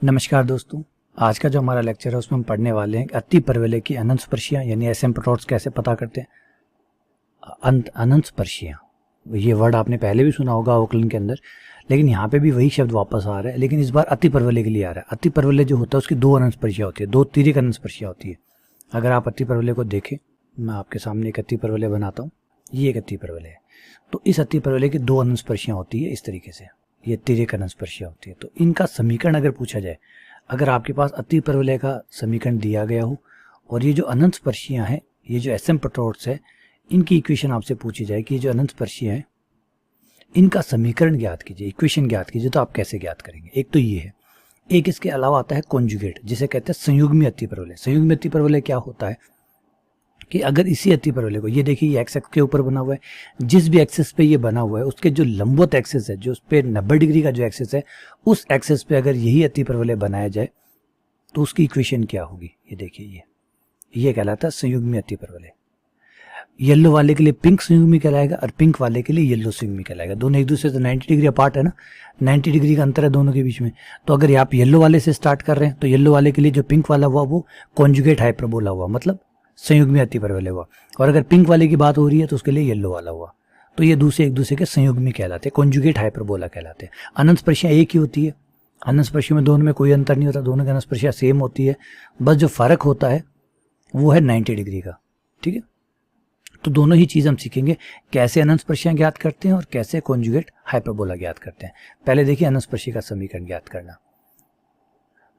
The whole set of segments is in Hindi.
नमस्कार दोस्तों, आज का जो हमारा लेक्चर है उसमें हम पढ़ने वाले हैं अति परवलय की अनंत स्पर्शियां यानी एसिम्पटोट्स कैसे पता करते हैं। अनंत स्पर्शियां, ये वर्ड आपने पहले भी सुना होगा अवकलन के अंदर, लेकिन यहाँ पे भी वही शब्द वापस आ रहा है, लेकिन इस बार अति परवलय के लिए आ रहा है। अति परवलय जो होता है उसकी दो अनंत स्पर्शियां होती है, दो तिर्यक अनंत स्पर्शियां होती है। अगर आप अति परवलय को देखें, मैं आपके सामने एक अति परवलय बनाता हूँ, ये एक अति परवलय है। तो इस अति परवलय की दो अनंत स्पर्शियां होती है इस तरीके से, ये तिर्यक अनंत स्पर्शियां होती है। तो इनका समीकरण अगर पूछा जाए, अगर आपके पास अति परवलय का समीकरण दिया गया हो और ये जो अनंत स्पर्शियां हैं, ये जो एसिम्पटोट्स है, इनकी इक्वेशन आपसे पूछी जाए कि ये जो अनंत स्पर्शियां हैं इनका समीकरण ज्ञात कीजिए, इक्वेशन ज्ञात कीजिए, तो आप कैसे ज्ञात करेंगे। एक तो ये है, एक इसके अलावा आता है कॉन्जुगेट, जिसे कहते हैं संयुग्मी अति परवलय। संयुग्मी अति परवलय क्या होता है कि अगर इसी अति परवलय को, ये देखिए ये एक्स एक्स के ऊपर बना हुआ है, जिस भी एक्सिस पे ये बना हुआ है उसके जो लंबवत एक्सिस है, जो उस पे 90 डिग्री का जो एक्सिस है, उस एक्सिस पे अगर यही अति परवलय बनाया जाए तो उसकी इक्वेशन क्या होगी। ये देखिए ये कहलाता है संयुग्मी अति परवलय। येलो वाले के लिए पिंक संयुग्मी कहलाएगा और पिंक वाले के लिए येलो संयुग्मी कहलाएगा। दोनों एक दूसरे से 90 डिग्री अपार्ट है ना, 90 डिग्री का अंतर है दोनों के बीच में। तो अगर आप येलो वाले से स्टार्ट कर रहे हैं तो येलो वाले के लिए जो पिंक वाला हुआ वो कॉन्जुगेट हाइपरबोला हुआ, मतलब संयुग्मी अति परवलय हुआ। और अगर पिंक वाले की बात हो रही है तो उसके लिए येलो वाला हुआ। तो ये दूसरे एक दूसरे के संयुग्मी कहलाते हैं, कॉन्जुगेट हाइपरबोला कहलाते हैं। अनंत स्पर्शियां एक ही होती है, अनंत स्पर्शियों में दोनों में कोई अंतर नहीं होता, दोनों की अनंत स्पर्शियां सेम होती है, बस जो फर्क होता है वो है 90 डिग्री का। ठीक है, तो दोनों ही चीज़ हम सीखेंगे, कैसे अनंत स्पर्शियां ज्ञात करते हैं और कैसे कॉन्जुगेट हाइपरबोला ज्ञात करते हैं। पहले देखिए अनंत स्पर्शी का समीकरण ज्ञात करना।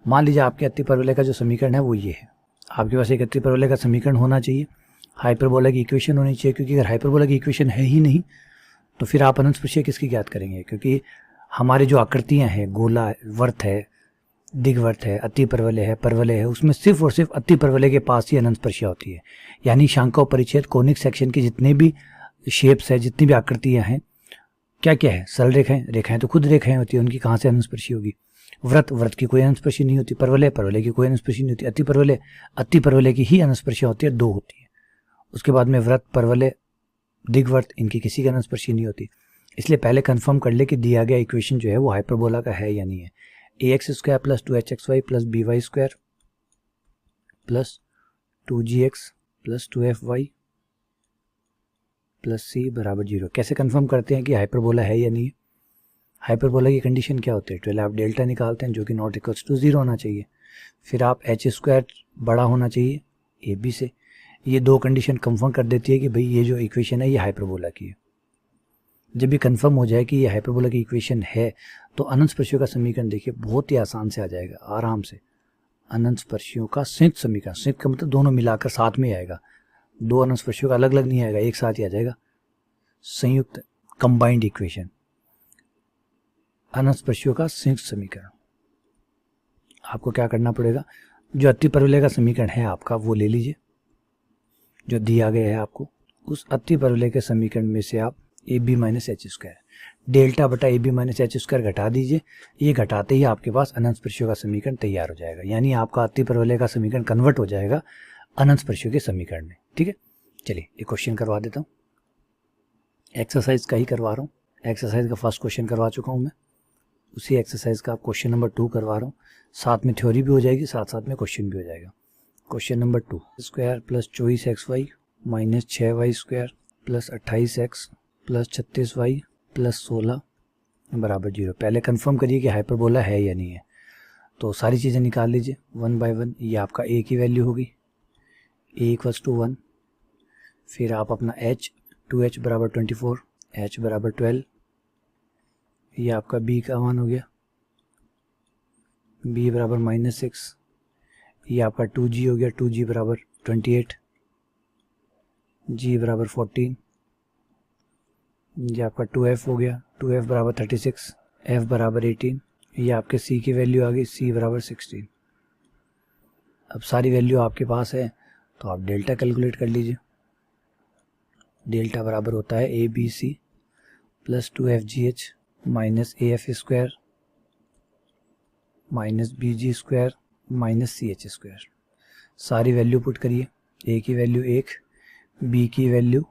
मान लीजिए आपके अति परवलय का जो समीकरण है वो ये है। आपके पास एक अति परवलय का समीकरण होना चाहिए, हाइपरबोला की इक्वेशन होनी चाहिए, क्योंकि अगर हाइपरबोला की इक्वेशन है ही नहीं तो फिर आप अनंत स्पर्शियां किसकी ज्ञात करेंगे। क्योंकि हमारे जो आकृतियां हैं, गोला वर्त है, दिग्वर्त है, अति परवलय है, परवलय है, उसमें सिर्फ और सिर्फ अति परवलय के पास ही अनंत स्पर्शियां होती है। यानी शांका परिच्छेद कोनिक सेक्शन की जितने भी शेप्स है, जितनी भी आकृतियां हैं, क्या क्या है, सरल रेखाएं, रेखाएं तो खुद रेखाएं होती है, उनकी कहाँ से अनंत स्पर्शी होगी। व्रत की कोई अनंत स्पर्शी नहीं होती, परवलय की कोई अनंत स्पर्शी नहीं होती, अति परवलय की ही अनंत स्पर्शी होती है, दो होती है। उसके बाद में व्रत, परवलय, दिग्वर्त, इनकी किसी की अनंत स्पर्शी नहीं होती। इसलिए पहले कंफर्म कर ले कि दिया गया इक्वेशन जो है वो हाइपरबोला का है या नहीं है। ax² plus 2hxy plus by² plus 2gx plus 2fy plus c बराबर 0। कैसे कंफर्म करते हैं कि हाइपरबोला है या नहीं है। हाइपरबोला की कंडीशन क्या होती है, पहले आप डेल्टा निकालते हैं जो कि नॉट इक्वल्स टू 0 होना चाहिए, फिर आप h² बड़ा होना चाहिए ए बी से। ये दो कंडीशन कंफर्म कर देती है कि भाई ये जो इक्वेशन है ये हाइपरबोला की है। जब ये कंफर्म हो जाए कि ये हाइपरबोला की इक्वेशन है तो अनंत स्पर्शियों का समीकरण देखिए बहुत ही आसान से आ जाएगा, आराम से। अनंत स्पर्शियों का संयुक्त समीकरण, संयुक्त का मतलब दोनों मिलाकर साथ में आएगा, दो अनंत स्पर्शियों का अलग अलग नहीं आएगा, एक साथ ही आ जाएगा। संयुक्त कंबाइंड इक्वेशन, अनंत स्पर्शियों का संयुक्त समीकरण। आपको क्या करना पड़ेगा, जो अति परवलय का समीकरण है आपका वो ले लीजिए जो दिया गया है आपको। उस अति परवलय के समीकरण में से आप a B minus H square, delta बटा A B minus H square घटा दीजिए। ये घटाते ही आपके पास अनंत स्पर्शियों का समीकरण तैयार हो जाएगा, यानी आपका अति परवलय का समीकरण कन्वर्ट हो जाएगा अनंत स्पर्शियों के समीकरण में। ठीक है, चलिए एक क्वेश्चन करवा देता हूँ, एक्सरसाइज का ही करवा रहा हूँ। एक्सरसाइज का फर्स्ट क्वेश्चन करवा चुका हूँ मैं, उसी एक्सरसाइज का क्वेश्चन नंबर 2 करवा रहा हूँ। साथ में थ्योरी भी हो जाएगी, साथ साथ में क्वेश्चन भी हो जाएगा। Question number 2, square plus 24xy minus 6y² plus 28x plus 36y plus 16 बराबर 0। पहले कंफर्म करिए कि हाइपरबोला है या नहीं है। तो सारी चीज़ें निकाल लीजिए 1 बाय 1। ये आपका a की वैल्यू होगी, a इक्वल्स टू 1। फिर आप अपना h, 2h बराबर 24, h बराबर 12। ये आपका b का मान हो गया, b बराबर -6। ये आपका 2g हो गया, 2g बराबर 28, g बराबर 14। ये आपका 2f हो गया, 2f बराबर 36, f बराबर 18। ये आपके c की वैल्यू आ गई, c बराबर 16। अब सारी वैल्यू आपके पास है तो आप डेल्टा कैलकुलेट कर लीजिए। डेल्टा बराबर होता है A B C plus 2fgh minus af² minus bg² minus ch²। सारी वैल्यू पुट करिए, a की वैल्यू 1, b की वैल्यू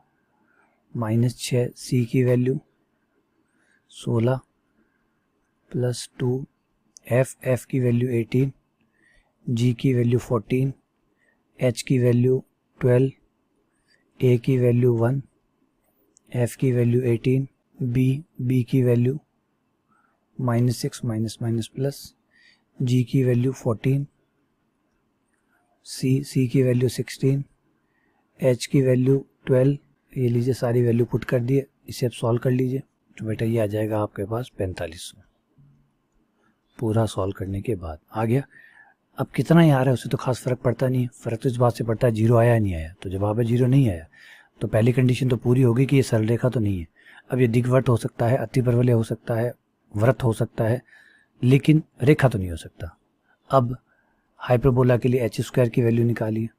-6, c की वैल्यू 16 प्लस 2, एफ की वैल्यू 18, जी की वैल्यू 14, एच की वैल्यू 12, ए की वैल्यू 1, एफ की वैल्यू 18, बी की वैल्यू -6 माइनस प्लस, जी की वैल्यू 14, सी की वैल्यू 16, एच की वैल्यू 12। ये लीजिए सारी वैल्यू पुट कर दिए, इसे अब सॉल्व कर लीजिए। तो बेटा ये आ जाएगा आपके पास 4500 पूरा सॉल्व करने के बाद। आ गया। अब कितना ही आ रहा है उससे तो खास फर्क पड़ता नहीं है, फर्क तो इस बात से पड़ता है जीरो आया नहीं आया। तो जवाब है जीरो नहीं आया, तो पहली कंडीशन तो पूरी होगी कि ये सरल रेखा तो नहीं है। अब ये दिग्वृत्त हो सकता है, अतिपरवलय हो सकता है, वृत्त हो सकता है, लेकिन रेखा तो नहीं हो सकता। अब हाइपरबोला के लिए एच स्क्वायर की वैल्यू निकालिए।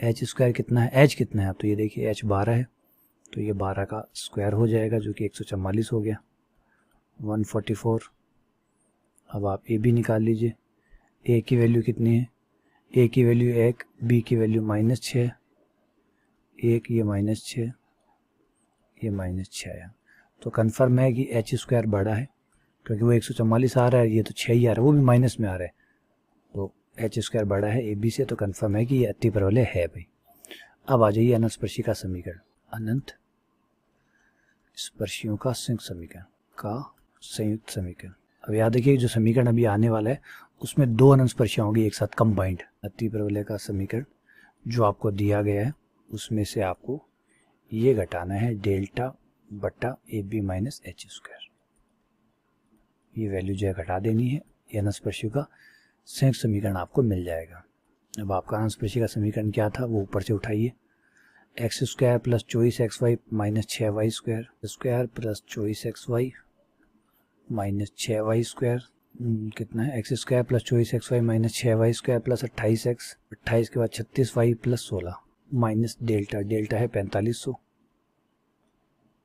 एच स्क्वायर कितना है, एच कितना है, तो ये देखिए एच 12 है, तो ये 12 का स्क्वायर हो जाएगा जो कि 144 हो गया, 144। अब आप ए बी निकाल लीजिए। ए की वैल्यू कितनी है, ए की वैल्यू 1, बी की वैल्यू -6, 1 ये -6, ये -6 आया। तो कन्फर्म है कि एच स्क्वायर बड़ा है, क्योंकि वो 144 आ रहा है, ये तो 6 ही आ रहा है, वो भी माइनस में आ रहा है, तो एच स्क्वायर बड़ा है ए बी से, तो कन्फर्म है कि ये अतिपरवलय है भाई। अब आ जाइए अनंत स्पर्शी का समीकरण, अनंत स्पर्शियों का संयुक्त समीकरण। अब याद रखिए जो समीकरण अभी आने वाला है उसमें दो अनंत स्पर्शियां होंगी एक साथ कंबाइंड। अतिपरवलय का समीकरण जो आपको दिया गया है उसमें से आपको ये घटाना है डेल्टा बट्टा A B minus H square, ये वैल्यू जो है घटा देनी है, ये अनंत स्पर्शियों का संयुक्त समीकरण आपको मिल जाएगा। अब आपका अनंत स्पर्शी का समीकरण क्या था वो ऊपर से उठाइए, x square plus 24xy minus 6y square plus 24xy minus 6y square कितना है, x square plus 24xy minus 6y square plus 28x, 28 के बाद 36y प्लस 16 माइनस डेल्टा है 4500,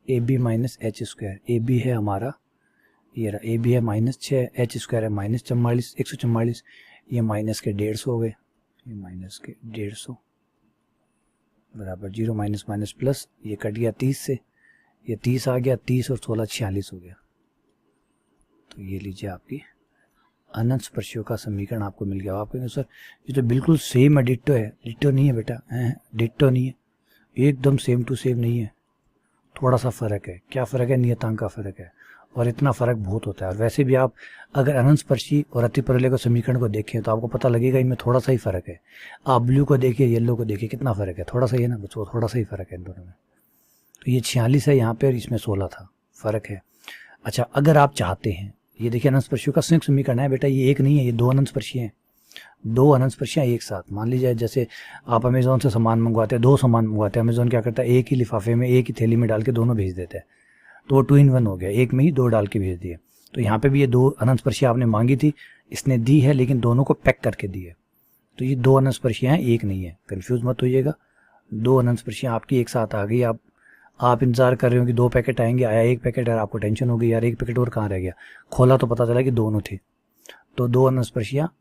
A B minus H square, A B है हमारा ये रहा, ए बी है -6, एच स्क्वायर है -44 144, ये माइनस के 150 हो गए, ये माइनस के 150 बराबर 0 माइनस प्लस, ये कट गया 30 से, ये 30 आ गया, 30 और 16 46 हो गया। तो ये लीजिए आपकी अनंत स्पर्शियों का समीकरण आपको मिल गया। आप कहेंगे सर ये तो बिल्कुल सेम है, डिट्टो है। डिट्टो नहीं है बेटा, डिट्टो नहीं है, एकदम सेम टू सेम नहीं है, थोड़ा सा फर्क है। क्या फर्क है, नियतांक का फर्क है, और इतना फर्क बहुत होता है। और वैसे भी आप अगर अनंत स्पर्शी और अतिपरवलय के समीकरण को देखें तो आपको पता लगेगा इनमें थोड़ा सा ही फर्क है। आप ब्लू को देखिए, येलो को देखिए, कितना फर्क है, थोड़ा सा ही है ना बच्चों, थोड़ा सा ही फर्क है इन दोनों में। तो ये 46 है यहाँ पे और इसमें 16 था, फर्क है। अच्छा अगर आप चाहते हैं, ये देखिए अनंत स्पर्शियों का संयुक्त समीकरण है बेटा, ये एक नहीं है, ये दो अनंत स्पर्शियाँ हैं, दो अनंत स्पर्शियाँ एक साथ। मान लीजिए जैसे आप अमेजोन से सामान मंगवाते हैं, दो सामान मंगवाते हैं, अमेजोन क्या करता है एक ही लिफाफे में एक ही थैली में डाल के दोनों भेज देता है, तो वो 2 in 1 हो गया, एक में ही दो डाल के भेज दिए। तो यहाँ पे भी ये दो अनंत स्पर्शियाँ आपने मांगी थी, इसने दी है, लेकिन दोनों को पैक करके दी है, तो ये दो अनंत स्पर्शियाँ हैं, एक नहीं है, कंफ्यूज मत होइएगा। दो अनंत स्पर्शियाँ आपकी एक साथ आ गई। आप इंतजार कर रहे हो कि 2 पैकेट आएंगे, आया 1 पैकेट, यार आपको टेंशन हो गई, यार 1 पैकेट और कहाँ रह गया, खोला तो पता चला कि दोनों थे। तो दो अनंत स्पर्शियाँ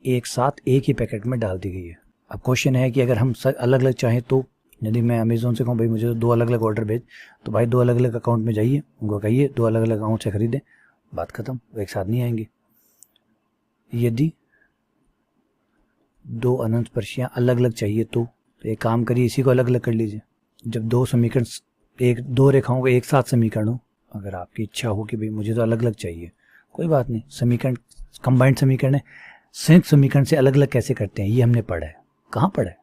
एक साथ एक ही पैकेट में डाल दी गई है। अब क्वेश्चन है कि अगर हम अलग अलग चाहें तो, यदि मैं अमेजोन से कहूँ भाई मुझे तो 2 अलग अलग ऑर्डर भेज, तो भाई 2 अलग अलग अकाउंट में जाइए, उनको कहिए 2 अलग अलग अकाउंट से खरीदें, बात खत्म, वो एक साथ नहीं आएंगे। यदि 2 अनंत स्पर्शियाँ अलग अलग चाहिए तो एक काम करिए, इसी को अलग अलग कर लीजिए। जब दो समीकरण, दो रेखाओं का एक साथ समीकरण हो, अगर आपकी इच्छा हो कि भाई मुझे तो अलग अलग चाहिए, कोई बात नहीं, समीकरण कंबाइंड समीकरण है, संयुक्त समीकरण से अलग अलग कैसे करते हैं ये हमने पढ़ा है। कहाँ पढ़ा है,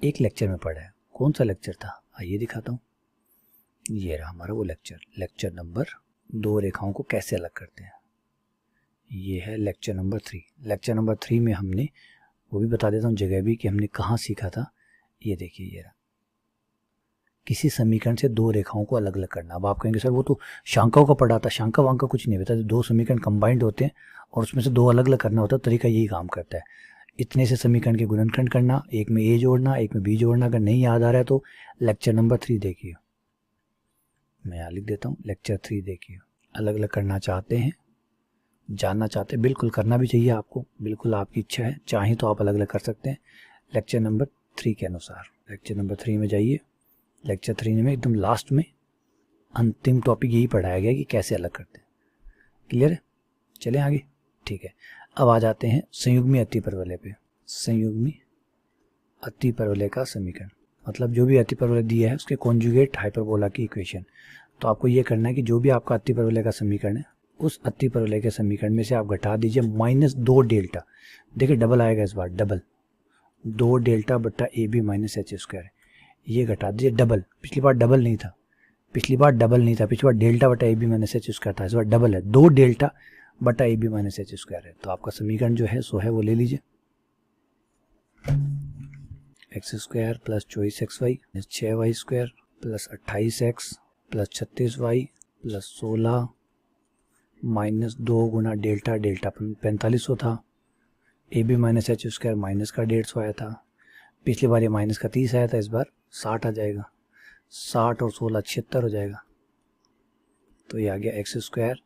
एक लेक्चर में पढ़ा है। कौन सा लेक्चर था, आइए दिखाता हूँ, ये रहा हमारा वो लेक्चर नंबर 2 रेखाओं को कैसे अलग करते हैं, ये है लेक्चर नंबर 3। लेक्चर नंबर 3 में हमने, वो भी बता देता हूँ जगह भी कि हमने कहाँ सीखा था। ये देखिए ये रहा, किसी समीकरण से 2 रेखाओं को अलग अलग करना। अब आप कहेंगे सर वो तो शांकाओं का पढ़ा था, शांका वांका कुछ नहीं बता, 2 समीकरण कंबाइंड होते हैं और उसमें से 2 अलग अलग करना होता है, तरीका यही काम करता है। इतने से समीकरण के गुणनखंड करना, एक में ए जोड़ना, एक में बी जोड़ना। अगर नहीं याद आ रहा है तो लेक्चर नंबर 3 देखिए, मैं यहाँ लिख देता हूँ, लेक्चर 3 देखिए। अलग अलग करना चाहते हैं, जानना चाहते हैं, बिल्कुल करना भी चाहिए आपको, बिल्कुल आपकी इच्छा है, चाहे तो आप अलग अलग कर सकते हैं लेक्चर नंबर 3 के अनुसार। लेक्चर नंबर 3 में जाइए, लेक्चर 3 में एकदम लास्ट में अंतिम टॉपिक यही पढ़ाया गया कि कैसे अलग करते हैं। क्लियर है, चलें आगे, ठीक है। अब आ जाते हैं संयुग्मी अतिपरवलय पे। संयुग्मी अतिपरवलय का समीकरण मतलब जो भी अतिपरवलय दिया है उसके कॉन्जुगेट हाइपरबोला की इक्वेशन। तो आपको ये करना है कि जो भी आपका अतिपरवलय का समीकरण है उस अतिपरवलय के समीकरण में से आप घटा दीजिए -2 डेल्टा। देखिए डबल आएगा इस बार, डबल 2 डेल्टा बट्टा A B minus H square, ये घटा दीजिए डबल। पिछली बार डबल नहीं था, पिछली बार डेल्टा बटा A B minus H square था, इस बार डबल है, 2 डेल्टा बटा A B minus H square है। तो आपका समीकरण जो है सो है वो ले लीजिए, x square plus 24xy 6y square plus 28x plus 36y plus 16 minus 2 गुना डेल्टा, डेल्टा 4500 था, A B minus H square minus का 150 आया था, पिछली बार ये माइनस का 30 आया था, इस बार 60 आ जाएगा, 60 और 16 76 हो जाएगा। तो ये आ गया x square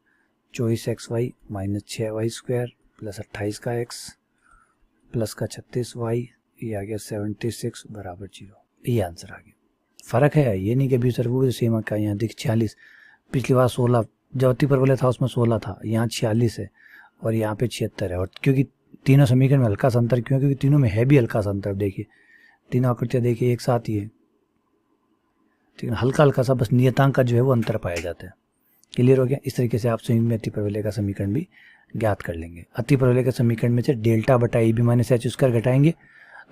24xy minus 6y square plus 28 का x प्लस का 36y, ये आ गया 76 बराबर 0। ये आंसर आ गया। फ़र्क है ये नहीं कि अभी सर वो सेम का, यहाँ देख 46, पिछली बार 16 जो अतिपरवलय था उसमें 16 था, यहाँ 46 है और यहाँ पे 76 है। और क्योंकि तीनों समीकरण में हल्का सा अंतर, क्यों? क्योंकि तीनों में है भी हल्का सा अंतर। देखिए तीनों आकृतियाँ देखिए एक साथ ही है, ठीक है, हल्का हल्का सा बस नियतांक का जो है वो अंतर पाया जाता है। क्लियर हो गया? इस तरीके से आप संयुग्मी अतिपरवलय का समीकरण भी ज्ञात कर लेंगे। अतिपरवलय के समीकरण में से डेल्टा बटा A B minus H square घटाएंगे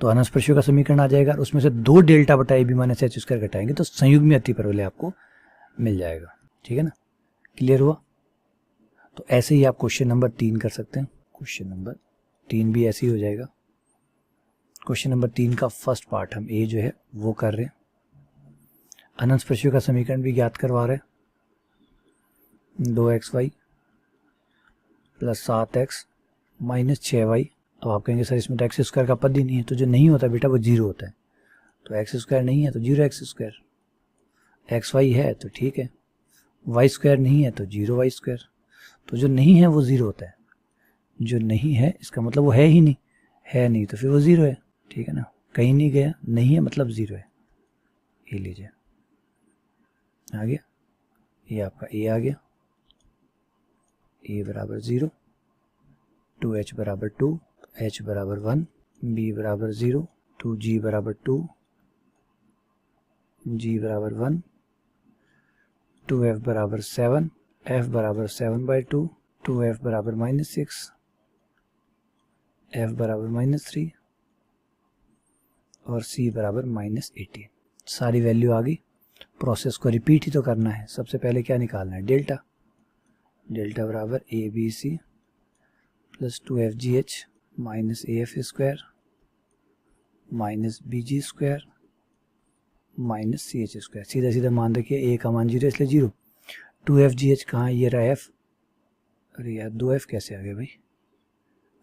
तो अनस्पर्शियों का समीकरण आ जाएगा, और उसमें से 2 डेल्टा बटा A B minus H square घटाएंगे तो संयुग्मी अतिपरवलय आपको मिल जाएगा। ठीक है ना? क्लियर हुआ? तो ऐसे ही आप क्वेश्चन नंबर 3 कर सकते हैं। क्वेश्चन नंबर 3 भी ऐसे ही हो जाएगा। क्वेश्चन नंबर 3 का फर्स्ट पार्ट हम ए जो है वो कर रहे हैं, अनस्पर्शियों का समीकरण भी ज्ञात करवा रहे हैं। 2xy plus 7x minus 6y। अब आप कहेंगे सर इसमें तो एक्स स्क्वायर का पद ही नहीं है, तो जो नहीं होता बेटा वो 0 होता है। तो एक्स स्क्वायर नहीं है तो 0 एक्स स्क्वायर, एक्स वाई है तो ठीक है, वाई स्क्वायर नहीं है तो 0 वाई स्क्वायर। तो जो नहीं है वो 0 होता है, जो नहीं है इसका मतलब वो है ही नहीं, है नहीं तो फिर वो 0 है। ठीक है ना? कहीं नहीं गया, नहीं है मतलब 0 है। ये लीजिए आ गया, ये आपका ए आ गया, ए बराबर 0, 2h बराबर 2, h बराबर 1, b बराबर 0, 2g बराबर 2, g बराबर 1, 2f बराबर 7, f बराबर 7/2, 2f बराबर -6, f बराबर -3 और c बराबर -18। सारी वैल्यू आ गई। प्रोसेस को रिपीट ही तो करना है। सबसे पहले क्या निकालना है? डेल्टा। डेल्टा बराबर A B C plus 2fgh minus AF square minus BG square minus CH square. सीधा सीधा मान रखिए ए का मान 0 इसलिए 0। 2fgh कहाँ? ये रहा f। अरे यार 2f कैसे आ गया भाई?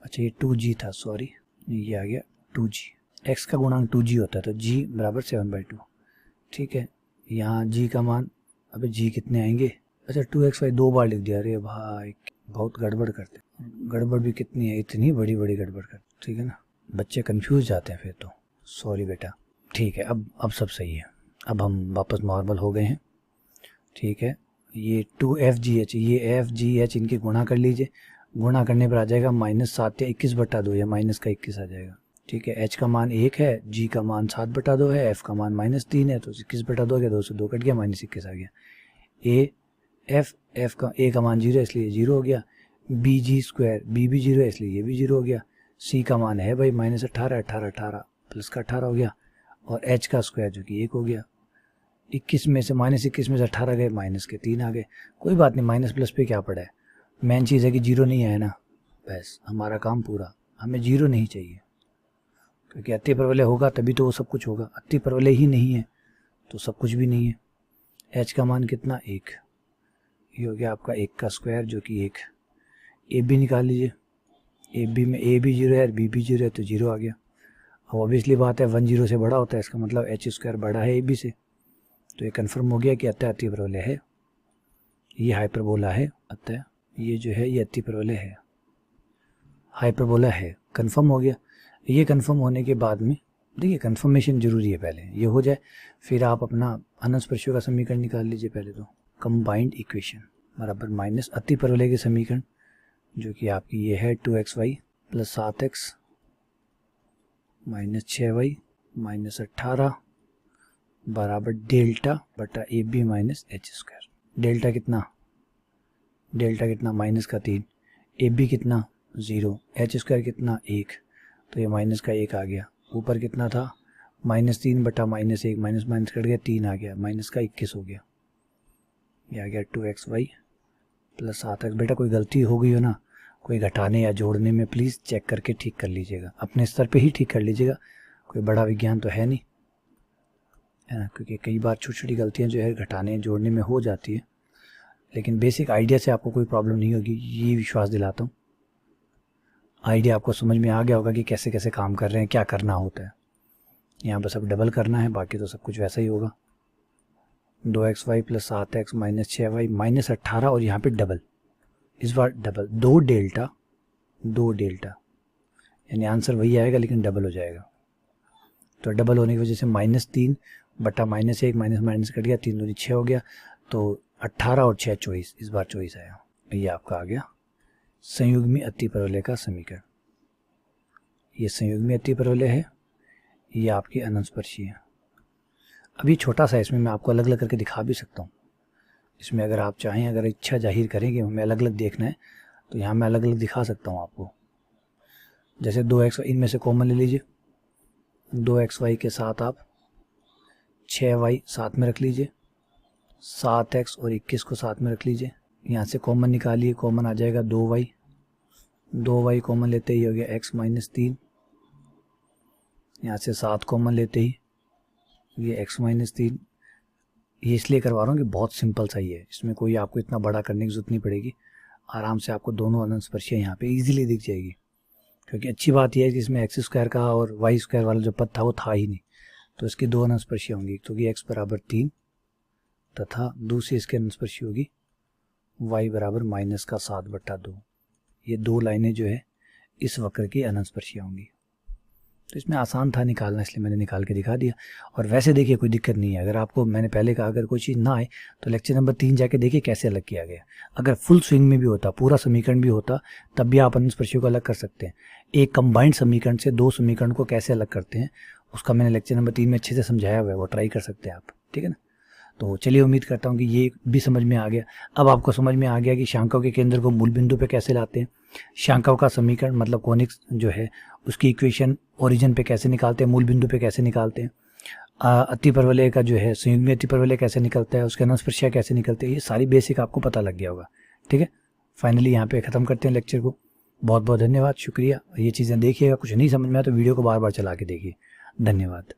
अच्छा ये 2g था, सॉरी, ये आ गया 2g। x का गुणांक 2g होता है तो g बराबर 7/2। ठीक है, यहाँ g का मान, अबे g कितने आएंगे? अच्छा 2xy 2 बार लिख दिया। अरे भाई बहुत गड़बड़ करते, गड़बड़ भी कितनी है, इतनी बड़ी बड़ी गड़बड़ करते। ठीक है ना, बच्चे कंफ्यूज जाते हैं फिर तो। सॉरी बेटा। ठीक है, अब सब सही है, अब हम वापस नॉर्मल हो गए हैं। ठीक है, ये 2fgh, ये fgh इनकी गुणा कर लीजिए। गुणा करने पर आ जाएगा -7 या 21/2 या माइनस का 21 आ जाएगा। ठीक है, h का मान 1 है, g का मान 7/2 है, f का मान -3 है तो 21/2 गया, 2 से 2 कट गया, -21 आ गया। f का a का मान 0 है इसलिए 0 हो गया। bg स्क्वायर, b भी 0 है इसलिए ये भी 0 हो गया। c का मान है भाई -18, 18 प्लस का 18 हो गया, और h का स्क्वायर जो कि 1 हो गया। 21 में से -21 में से 18 गए, माइनस के 3 आ गए। कोई बात नहीं, माइनस प्लस पे क्या पड़ा है, मेन चीज़ है कि 0 नहीं आया ना, बस हमारा काम पूरा। हमें 0 नहीं चाहिए, क्योंकि अतिपरवलय होगा तभी तो वो सब कुछ होगा। अतिपरवलय ही नहीं है तो सब कुछ भी नहीं है। h का मान कितना? 1। ये हो गया आपका 1 का स्क्वायर जो कि 1। ए बी निकाल लीजिए। ए बी में a भी 0 है और b भी 0 है तो 0 आ गया। अब ऑब्वियसली बात है 1 0 से बड़ा होता है, इसका मतलब h स्क्वायर बड़ा है a b से। तो ये कन्फर्म हो गया कि अतः अतिपरवलय है, ये हाइपरबोला है, अतः ये जो है ये अतिपरवलय है, हाइपरबोला है। कन्फर्म हो गया। ये कन्फर्म होने के बाद में देखिए कन्फर्मेशन जरूरी है, पहले ये हो जाए फिर आप अपना अनस्पर्शियों का समीकरण निकाल लीजिए। पहले तो कंबाइंड इक्वेशन बराबर माइनस अतिपरवलय के समीकरण जो कि आपकी ये है 2xy plus 7x minus 6y minus 18 बराबर डेल्टा बटा A B minus H square. Delta कितना माइनस का 3, ए बी कितना 0, एच स्क्वायर कितना 1, तो ये माइनस का 1 आ गया। ऊपर कितना था -3 बटा -1, माइनस माइनस कट गया 3 आ गया, माइनस का 21 हो गया। ये आ गया 2xy प्लस 7x। बेटा कोई गलती हो गई हो ना, कोई घटाने या जोड़ने में, प्लीज़ चेक करके ठीक कर लीजिएगा, अपने स्तर पे ही ठीक कर लीजिएगा, कोई बड़ा विज्ञान तो है नहीं, है ना, क्योंकि कई बार छोटी छोटी गलतियाँ जो है घटाने जोड़ने में हो जाती है, लेकिन बेसिक आइडिया से आपको कोई प्रॉब्लम नहीं होगी, ये विश्वास दिलाता हूँ। आइडिया आपको समझ में आ गया होगा कि कैसे कैसे काम कर रहे हैं, क्या करना होता है। यहाँ बस अब डबल करना है, बाकी तो सब कुछ वैसा ही होगा। 2xy plus 7x minus 6y minus 18 और यहाँ पे डबल, इस बार डबल 2 डेल्टा, यानी आंसर वही आएगा लेकिन डबल हो जाएगा। तो डबल होने की वजह से -3 बटा -1, माइनस माइनस कट गया, 3 दूनी 6 हो गया, तो 18 और 6 24, इस बार 24 आया। ये आपका आ गया संयुग्मी अतिपरवलय का समीकरण। ये संयुग्मी अतिपरवलय है, ये आपकी अनंतस्पर्शी है। अभी छोटा सा इसमें मैं आपको अलग अलग करके दिखा भी सकता हूँ। इसमें अगर आप चाहें, अगर इच्छा जाहिर करें कि हमें अलग अलग देखना है, तो यहाँ मैं अलग अलग दिखा सकता हूँ आपको। जैसे 2x, इनमें से कॉमन ले लीजिए, 2xy के साथ आप 6y साथ में रख लीजिए, 7x और 21 को साथ में रख लीजिए। यहाँ से कॉमन निकालिए, कॉमन आ जाएगा 2y कॉमन लेते ही हो गया x माइनस 3। यहाँ से 7 कॉमन लेते ही ये x माइनस 3। ये इसलिए करवा रहा हूँ कि बहुत सिंपल सा ही है, इसमें कोई आपको इतना बड़ा करने की जरूरत नहीं पड़ेगी, आराम से आपको दोनों अनंत स्पर्शियाँ यहाँ पे इजीली दिख जाएगी। क्योंकि अच्छी बात यह है कि इसमें एक्स स्क्वायर का और वाई स्क्वायर वाला जो पद था वो था ही नहीं, तो इसकी 2 अनंत स्पर्शियाँ होंगी, तो कि x बराबर 3 तथा दूसरी इसके अनंत स्पर्शी होगी y बराबर -7/2। ये 2 लाइनें जो है इस वक्र की अनंत स्पर्शियाँ होंगी। तो इसमें आसान था निकालना, इसलिए मैंने निकाल के दिखा दिया। और वैसे देखिए कोई दिक्कत नहीं है, अगर आपको, मैंने पहले कहा, अगर कोई चीज़ ना आए तो लेक्चर नंबर 3 जाके देखिए कैसे अलग किया गया। अगर फुल स्विंग में भी होता, पूरा समीकरण भी होता, तब भी आप अनंत स्पर्शियों को अलग कर सकते हैं। एक कंबाइंड समीकरण से 2 समीकरण को कैसे अलग करते हैं, उसका मैंने लेक्चर नंबर 3 में अच्छे से समझाया हुआ है, वो ट्राई कर सकते हैं आप, ठीक है ना। तो चलिए, उम्मीद करता हूँ कि ये भी समझ में आ गया। अब आपको समझ में आ गया कि शांकों के केंद्र को मूल बिंदु पे कैसे लाते हैं, शांकों का समीकरण मतलब कोनिक्स जो है उसकी इक्वेशन ओरिजिन पे कैसे निकालते हैं, मूल बिंदु पे कैसे निकालते हैं, अतिपरवलय का जो है संयुग्मी अतिपरवलय कैसे निकलता है, उसके अनंत स्पर्शियाँ कैसे निकलते हैं, ये सारी बेसिक आपको पता लग गया होगा, ठीक है। फाइनली यहाँ पे ख़त्म करते हैं लेक्चर को। बहुत बहुत धन्यवाद, शुक्रिया। ये चीज़ें देखिएगा, कुछ नहीं समझ में आया तो वीडियो को बार बार चला के देखिए। धन्यवाद।